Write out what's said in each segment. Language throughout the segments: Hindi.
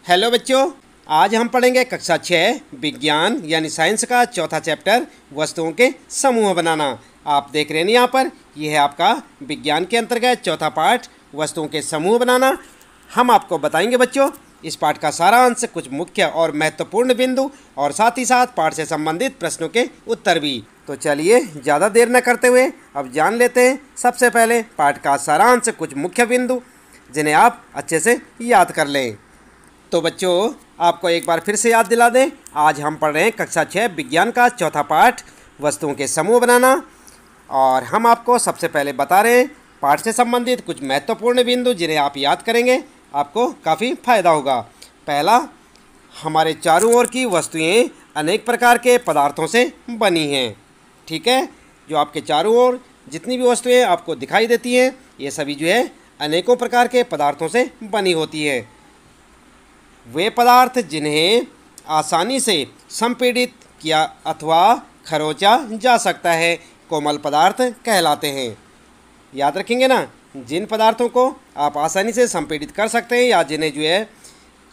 हेलो बच्चों, आज हम पढ़ेंगे कक्षा 6 विज्ञान यानी साइंस का चौथा चैप्टर वस्तुओं के समूह बनाना। आप देख रहे हैं यहाँ पर, यह है आपका विज्ञान के अंतर्गत चौथा पाठ वस्तुओं के समूह बनाना। हम आपको बताएंगे बच्चों इस पाठ का सारांश, कुछ मुख्य और महत्वपूर्ण बिंदु और साथ ही साथ पाठ से संबंधित प्रश्नों के उत्तर भी। तो चलिए ज़्यादा देर न करते हुए अब जान लेते हैं सबसे पहले पाठ का सारांश, कुछ मुख्य बिंदु जिन्हें आप अच्छे से याद कर लें। तो बच्चों आपको एक बार फिर से याद दिला दें, आज हम पढ़ रहे हैं कक्षा 6 विज्ञान का चौथा पाठ वस्तुओं के समूह बनाना। और हम आपको सबसे पहले बता रहे हैं पाठ से संबंधित कुछ महत्वपूर्ण बिंदु जिन्हें आप याद करेंगे आपको काफ़ी फायदा होगा। पहला, हमारे चारों ओर की वस्तुएं अनेक प्रकार के पदार्थों से बनी हैं। ठीक है, जो आपके चारों ओर जितनी भी वस्तुएं आपको दिखाई देती हैं ये सभी जो है अनेकों प्रकार के पदार्थों से बनी होती है। वे पदार्थ जिन्हें आसानी से संपीड़ित किया अथवा खरोंचा जा सकता है कोमल पदार्थ कहलाते हैं। याद रखेंगे ना, जिन पदार्थों को आप आसानी से संपीड़ित कर सकते हैं या जिन्हें जो है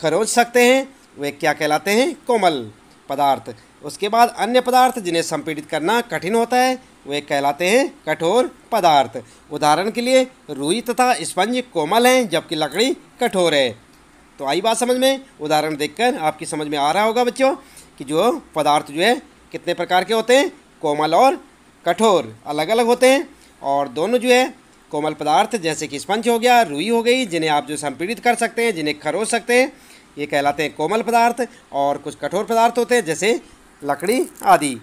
खरोंच सकते हैं वे क्या कहलाते हैं? कोमल पदार्थ। उसके बाद अन्य पदार्थ जिन्हें संपीड़ित करना कठिन होता है वे कहलाते हैं कठोर पदार्थ। उदाहरण के लिए रुई तथा स्पंज कोमल हैं जबकि लकड़ी कठोर है। तो आई बात समझ में? उदाहरण देखकर आपकी समझ में आ रहा होगा बच्चों कि जो पदार्थ जो है कितने प्रकार के होते हैं, कोमल और कठोर अलग अलग होते हैं। और दोनों जो है कोमल पदार्थ जैसे कि स्पंज हो गया, रुई हो गई, जिन्हें आप जो संपीड़ित कर सकते हैं, जिन्हें खरोच सकते हैं, ये कहलाते हैं कोमल पदार्थ। और कुछ कठोर पदार्थ होते हैं जैसे लकड़ी आदि।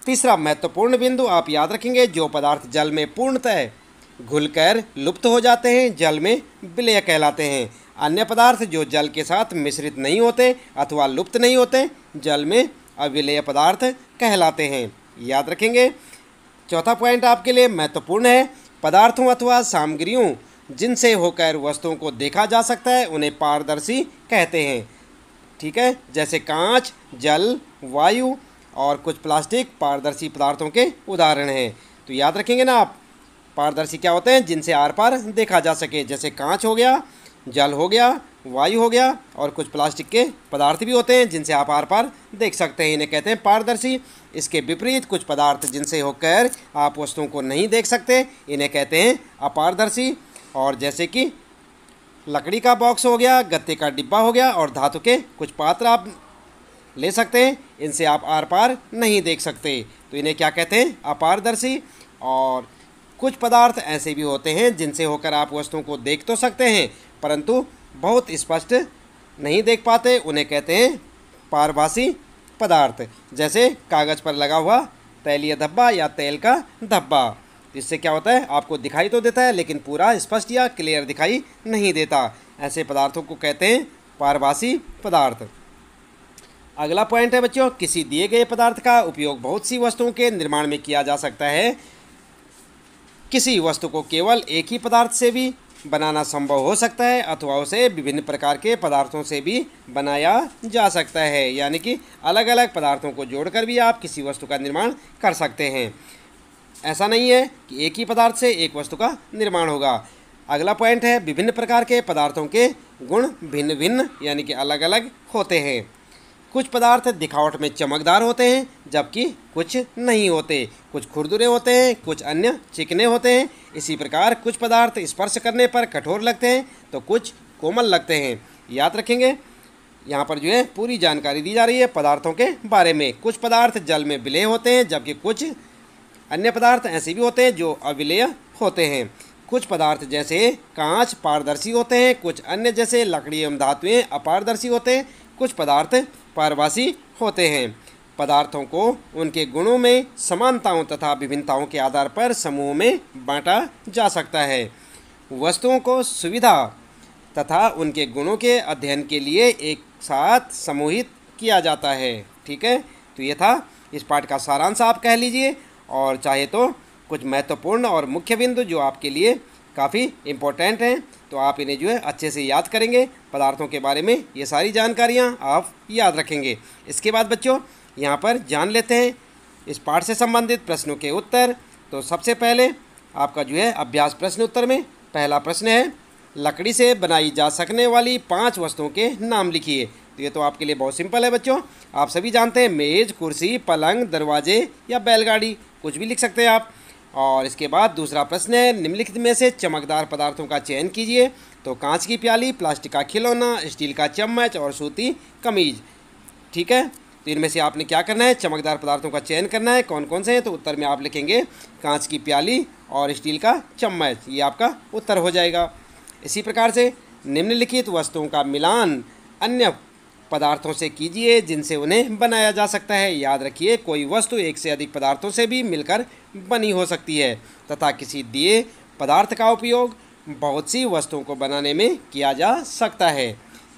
तीसरा महत्वपूर्ण बिंदु आप याद रखेंगे, जो पदार्थ जल में पूर्णतः घुलकर लुप्त हो जाते हैं जल में विलेय कहलाते हैं। अन्य पदार्थ जो जल के साथ मिश्रित नहीं होते अथवा लुप्त नहीं होते जल में अविलेय पदार्थ कहलाते हैं। याद रखेंगे। चौथा पॉइंट आपके लिए महत्वपूर्ण है, पदार्थों अथवा सामग्रियों जिनसे होकर वस्तुओं को देखा जा सकता है उन्हें पारदर्शी कहते हैं। ठीक है, जैसे कांच, जल, वायु और कुछ प्लास्टिक पारदर्शी पदार्थों के उदाहरण हैं। तो याद रखेंगे ना आप, पारदर्शी क्या होते हैं? जिनसे आर पार देखा जा सके, जैसे कांच हो गया, जल हो गया, वायु हो गया और कुछ प्लास्टिक के पदार्थ भी होते हैं जिनसे आप आर पार देख सकते हैं, इन्हें कहते हैं पारदर्शी। इसके विपरीत कुछ पदार्थ जिनसे होकर आप वस्तुओं को नहीं देख सकते इन्हें कहते हैं अपारदर्शी। और जैसे कि लकड़ी का बॉक्स हो गया, गत्ते का डिब्बा हो गया और धातु के कुछ पात्र आप ले सकते हैं, इनसे आप आर पार नहीं देख सकते, तो इन्हें क्या कहते हैं? अपारदर्शी। और कुछ पदार्थ ऐसे भी होते हैं जिनसे होकर आप वस्तुओं को देख तो सकते हैं परंतु बहुत स्पष्ट नहीं देख पाते, उन्हें कहते हैं पारभासी पदार्थ। जैसे कागज़ पर लगा हुआ तैलीय धब्बा या तेल का धब्बा, इससे क्या होता है? आपको दिखाई तो देता है लेकिन पूरा स्पष्ट या क्लियर दिखाई नहीं देता। ऐसे पदार्थों को कहते हैं पारभासी पदार्थ। अगला पॉइंट है बच्चों, किसी दिए गए पदार्थ का उपयोग बहुत सी वस्तुओं के निर्माण में किया जा सकता है। किसी वस्तु को केवल एक ही पदार्थ से भी बनाना संभव हो सकता है अथवा उसे विभिन्न प्रकार के पदार्थों से भी बनाया जा सकता है, यानी कि अलग अलग पदार्थों को जोड़कर भी आप किसी वस्तु का निर्माण कर सकते हैं। ऐसा नहीं है कि एक ही पदार्थ से एक वस्तु का निर्माण होगा। अगला पॉइंट है, विभिन्न प्रकार के पदार्थों के गुण भिन्न भिन्न यानी कि अलग अलग होते हैं। कुछ पदार्थ दिखावट में चमकदार होते हैं जबकि कुछ नहीं होते, कुछ खुरदुरे होते हैं, कुछ अन्य चिकने होते हैं। इसी प्रकार कुछ पदार्थ स्पर्श करने पर कठोर लगते हैं तो कुछ कोमल लगते हैं। याद रखेंगे, यहाँ पर जो है पूरी जानकारी दी जा रही है पदार्थों के बारे में। कुछ पदार्थ जल में विलेय होते हैं जबकि कुछ अन्य पदार्थ ऐसे भी होते हैं जो अविलेय होते हैं। कुछ पदार्थ जैसे कांच पारदर्शी होते हैं, कुछ अन्य जैसे लकड़ी एवं धातुएं अपारदर्शी होते हैं। कुछ पदार्थ पारभासी होते हैं। पदार्थों को उनके गुणों में समानताओं तथा विभिन्नताओं के आधार पर समूह में बांटा जा सकता है। वस्तुओं को सुविधा तथा उनके गुणों के अध्ययन के लिए एक साथ समूहित किया जाता है। ठीक है, तो ये था इस पाठ का सारांश आप कह लीजिए। और चाहे तो कुछ महत्वपूर्ण और मुख्य बिंदु जो आपके लिए काफ़ी इम्पोर्टेंट हैं तो आप इन्हें जो है अच्छे से याद करेंगे। पदार्थों के बारे में ये सारी जानकारियाँ आप याद रखेंगे। इसके बाद बच्चों यहाँ पर जान लेते हैं इस पाठ से संबंधित प्रश्नों के उत्तर। तो सबसे पहले आपका जो है अभ्यास प्रश्न उत्तर में पहला प्रश्न है, लकड़ी से बनाई जा सकने वाली 5 वस्तुओं के नाम लिखिए। तो ये तो आपके लिए बहुत सिंपल है बच्चों, आप सभी जानते हैं, मेज़, कुर्सी, पलंग, दरवाजे या बैलगाड़ी, कुछ भी लिख सकते हैं आप। और इसके बाद दूसरा प्रश्न है, निम्नलिखित में से चमकदार पदार्थों का चयन कीजिए। तो कांच की प्याली, प्लास्टिक का खिलौना, स्टील का चम्मच और सूती कमीज। ठीक है, तो इनमें से आपने क्या करना है, चमकदार पदार्थों का चयन करना है। कौन कौन से हैं, तो उत्तर में आप लिखेंगे कांच की प्याली और स्टील का चम्मच, ये आपका उत्तर हो जाएगा। इसी प्रकार से निम्नलिखित वस्तुओं का मिलान अन्य पदार्थों से कीजिए जिनसे उन्हें बनाया जा सकता है। याद रखिए, कोई वस्तु एक से अधिक पदार्थों से भी मिलकर बनी हो सकती है तथा किसी दिए पदार्थ का उपयोग बहुत सी वस्तुओं को बनाने में किया जा सकता है।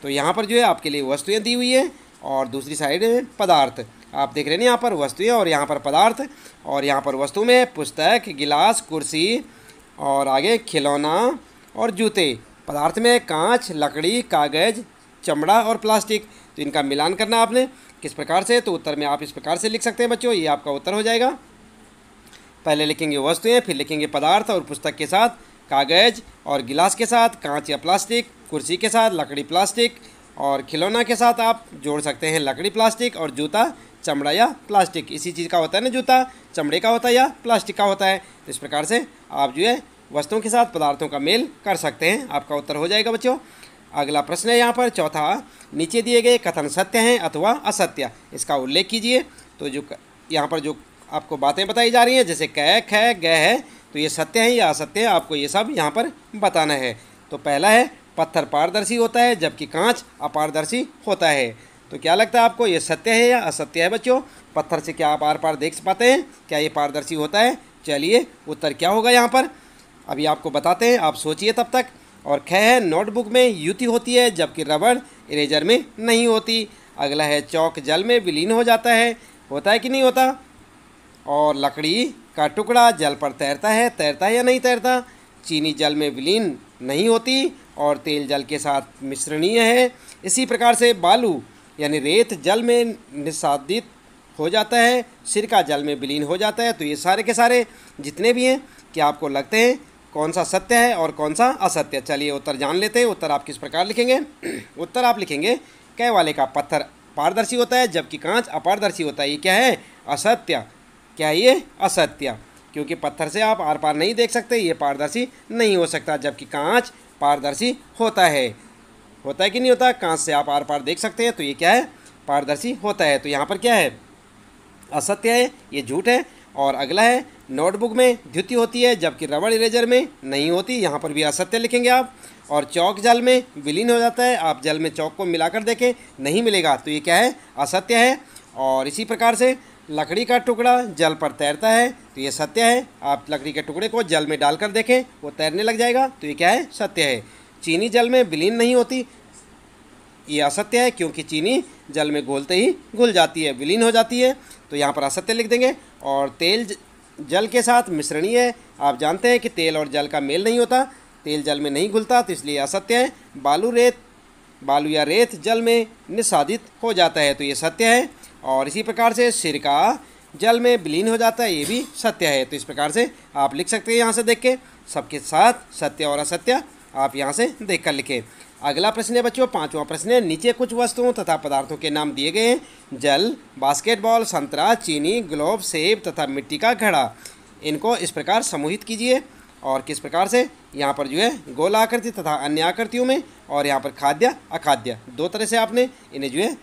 तो यहाँ पर जो है आपके लिए वस्तुएं दी हुई है और दूसरी साइड पदार्थ। आप देख रहे हैं यहाँ पर वस्तुएं और यहाँ पर पदार्थ। और यहाँ पर वस्तु में पुस्तक, गिलास, कुर्सी और आगे खिलौना और जूते। पदार्थ में कांच, लकड़ी, कागज़, चमड़ा और प्लास्टिक। तो इनका मिलान करना आपने किस प्रकार से, तो उत्तर में आप इस प्रकार से लिख सकते हैं बच्चों, ये आपका उत्तर हो जाएगा। पहले लिखेंगे वस्तुएं, फिर लिखेंगे पदार्थ और पुस्तक के साथ कागज़ और गिलास के साथ कांच या प्लास्टिक, कुर्सी के साथ लकड़ी प्लास्टिक और खिलौना के साथ आप जोड़ सकते हैं लकड़ी प्लास्टिक और जूता चमड़ा या प्लास्टिक। इसी चीज़ का होता है ना, जूता चमड़े का होता है या प्लास्टिक का होता है। तो इस प्रकार से आप जो है वस्तुओं के साथ पदार्थों का मेल कर सकते हैं, आपका उत्तर हो जाएगा बच्चों। अगला प्रश्न है यहाँ पर चौथा, नीचे दिए गए कथन सत्य हैं अथवा असत्य, इसका उल्लेख कीजिए। तो जो यहाँ पर जो आपको बातें बताई जा रही हैं, जैसे क, ख, ग है, तो ये सत्य है या असत्य है, आपको ये सब यहाँ पर बताना है। तो पहला है, पत्थर पारदर्शी होता है जबकि कांच अपारदर्शी होता है। तो क्या लगता है आपको, ये सत्य है या असत्य है बच्चों? पत्थर से क्या आप आर पार देख पाते हैं? क्या ये पारदर्शी होता है? चलिए उत्तर क्या होगा यहाँ पर अभी आपको बताते हैं, आप सोचिए तब तक। और ख है, नोटबुक में युति होती है जबकि रबड़ इरेजर में नहीं होती। अगला है, चौक जल में विलीन हो जाता है कि नहीं होता? और लकड़ी का टुकड़ा जल पर तैरता है या नहीं तैरता? चीनी जल में विलीन नहीं होती और तेल जल के साथ मिश्रणीय है। इसी प्रकार से बालू यानी रेत जल में निस्सादित हो जाता है, सिरका जल में विलीन हो जाता है। तो ये सारे के सारे जितने भी हैं, क्या आपको लगते हैं कौन सा सत्य है और कौन सा असत्य? चलिए उत्तर जान लेते हैं। उत्तर आप किस प्रकार लिखेंगे? उत्तर आप लिखेंगे कै वाले का, पत्थर पारदर्शी होता है जबकि कांच अपारदर्शी होता है। ये क्या है? असत्य। क्या ये? असत्य, क्योंकि पत्थर से आप आर पार नहीं देख सकते, ये पारदर्शी नहीं हो सकता, जबकि कांच पारदर्शी होता है कि नहीं होता? कांच से आप आर पार देख सकते हैं, तो ये क्या है? पारदर्शी होता है। तो यहाँ पर क्या है? असत्य है, ये झूठ है। और अगला है, नोटबुक में द्युति होती है जबकि रबड़ इरेजर में नहीं होती, यहाँ पर भी असत्य लिखेंगे आप। और चौक जल में विलीन हो जाता है, आप जल में चौक को मिलाकर देखें, नहीं मिलेगा, तो ये क्या है? असत्य है। और इसी प्रकार से लकड़ी का टुकड़ा जल पर तैरता है, तो ये सत्य है। आप लकड़ी के टुकड़े को जल में डालकर देखें, वो तैरने लग जाएगा, तो ये क्या है? सत्य है। चीनी जल में विलीन नहीं होती, ये असत्य है, क्योंकि चीनी जल में घोलते ही घुल जाती है, विलीन हो जाती है, तो यहाँ पर असत्य लिख देंगे। और तेल जल के साथ मिश्रणीय है, आप जानते हैं कि तेल और जल का मेल नहीं होता, तेल जल में नहीं घुलता, तो इसलिए असत्य है। बालू या रेत जल में निस्सादित हो जाता है, तो ये सत्य है। और इसी प्रकार से सिरका जल में विलीन हो जाता है, ये भी सत्य है। तो इस प्रकार से आप लिख सकते हैं, यहाँ से देख के सबके साथ सत्य और असत्य आप यहाँ से देख कर लिखें। अगला प्रश्न है बच्चों, पांचवा प्रश्न है, नीचे कुछ वस्तुओं तथा पदार्थों के नाम दिए गए हैं। जल, बास्केटबॉल, संतरा, चीनी, ग्लोब, सेब तथा मिट्टी का घड़ा। इनको इस प्रकार समूहित कीजिए। और किस प्रकार से? यहाँ पर जो है गोल आकृति तथा अन्य आकृतियों में, और यहाँ पर खाद्य अखाद्य, दो तरह से आपने इन्हें जो है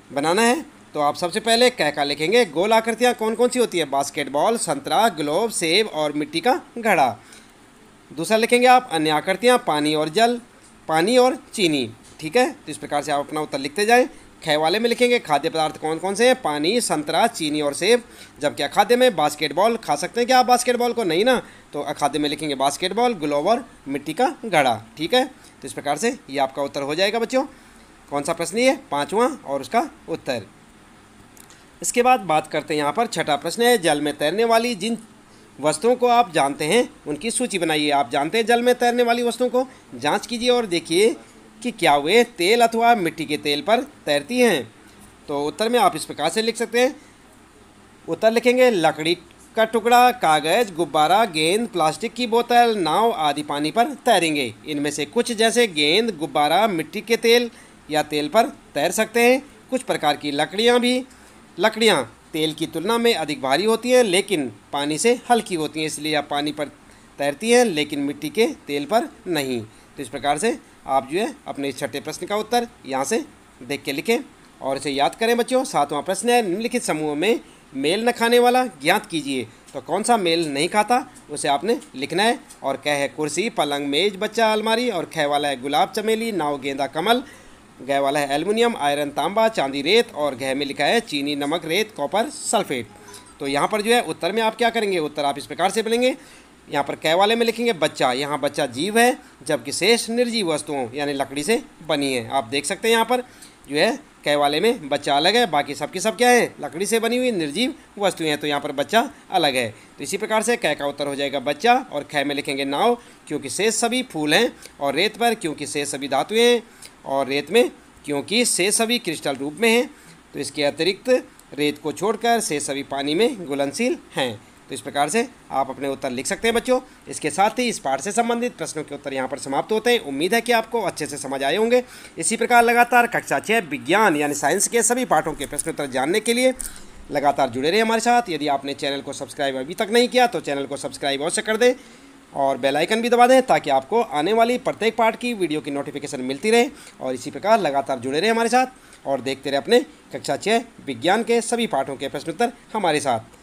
बनाना है। तो आप सबसे पहले कै का लिखेंगे। गोल आकृतियाँ कौन कौन सी होती है? बास्केटबॉल, संतरा, ग्लोब, सेब और मिट्टी का घड़ा। दूसरा लिखेंगे आप अन्य आकृतियाँ, पानी और जल, पानी और चीनी। ठीक है, तो इस प्रकार से आप अपना उत्तर लिखते जाएं। ख वाले में लिखेंगे खाद्य पदार्थ कौन कौन से हैं? पानी, संतरा, चीनी और सेब। जबकि अखाद्य में बास्केटबॉल, खा सकते हैं क्या आप बास्केटबॉल को? नहीं ना, तो अखाद्य में लिखेंगे बास्केटबॉल, ग्लोब और मिट्टी का घड़ा। ठीक है, तो इस प्रकार से ये आपका उत्तर हो जाएगा बच्चों। कौन सा प्रश्न ये? पाँचवां, और उसका उत्तर। इसके बाद बात करते हैं यहाँ पर छठा प्रश्न है, जल में तैरने वाली जिन वस्तुओं को आप जानते हैं उनकी सूची बनाइए। आप जानते हैं जल में तैरने वाली वस्तुओं को, जांच कीजिए और देखिए कि क्या वे तेल अथवा मिट्टी के तेल पर तैरती हैं। तो उत्तर में आप इस प्रकार से लिख सकते हैं। उत्तर लिखेंगे लकड़ी का टुकड़ा, कागज, गुब्बारा, गेंद, प्लास्टिक की बोतल, नाव आदि पानी पर तैरेंगे। इनमें से कुछ जैसे गेंद, गुब्बारा मिट्टी के तेल या तेल पर तैर सकते हैं। कुछ प्रकार की लकड़ियाँ तेल की तुलना में अधिक भारी होती हैं लेकिन पानी से हल्की होती हैं, इसलिए आप पानी पर तैरती हैं लेकिन मिट्टी के तेल पर नहीं। तो इस प्रकार से आप जो है अपने छठे प्रश्न का उत्तर यहाँ से देख के लिखें और इसे याद करें बच्चों। सातवां प्रश्न है, निम्नलिखित समूह में मेल न खाने वाला ज्ञात कीजिए। तो कौन सा मेल नहीं खाता उसे आपने लिखना है। और क है कुर्सी, पलंग, मेज, बच्चा, अलमारी। और ख वाला है गुलाब, चमेली, नाव, गेंदा, कमल। ग वाला है एल्युमिनियम, आयरन, तांबा, चांदी, रेत। और घ में लिखा है चीनी, नमक, रेत, कॉपर, सल्फेट। तो यहाँ पर जो है उत्तर में आप क्या करेंगे, उत्तर आप इस प्रकार से बोलेंगे। यहाँ पर क वाले में लिखेंगे बच्चा, यहाँ बच्चा जीव है जबकि शेष निर्जीव वस्तुओं यानी लकड़ी से बनी है। आप देख सकते हैं यहाँ पर जो है क वाले में बच्चा अलग है, बाकी सबकी सब क्या है, लकड़ी से बनी हुई निर्जीव वस्तुएं हैं, तो यहाँ पर बच्चा अलग है। तो इसी प्रकार से क का उत्तर हो जाएगा बच्चा। और ख में लिखेंगे नाव क्योंकि शेष सभी फूल हैं। और रेत पर क्योंकि शेष सभी धातुएं हैं। और रेत में क्योंकि शेष सभी क्रिस्टल रूप में हैं। तो इसके अतिरिक्त रेत को छोड़कर शेष सभी पानी में घुलनशील हैं। तो इस प्रकार से आप अपने उत्तर लिख सकते हैं बच्चों। इसके साथ ही इस पाठ से संबंधित प्रश्नों के उत्तर यहाँ पर समाप्त होते हैं। उम्मीद है कि आपको अच्छे से समझ आए होंगे। इसी प्रकार लगातार कक्षा 6 विज्ञान यानी साइंस के सभी पाठों के प्रश्नोत्तर जानने के लिए लगातार जुड़े रहे हमारे साथ। यदि आपने चैनल को सब्सक्राइब अभी तक नहीं किया तो चैनल को सब्सक्राइब अवश्य कर दें और बेल आइकन भी दबा दें ताकि आपको आने वाली प्रत्येक पाठ की वीडियो की नोटिफिकेशन मिलती रहे। और इसी प्रकार लगातार जुड़े रहे हमारे साथ और देखते रहे अपने कक्षा 6 विज्ञान के सभी पाठों के प्रश्नोत्तर हमारे साथ।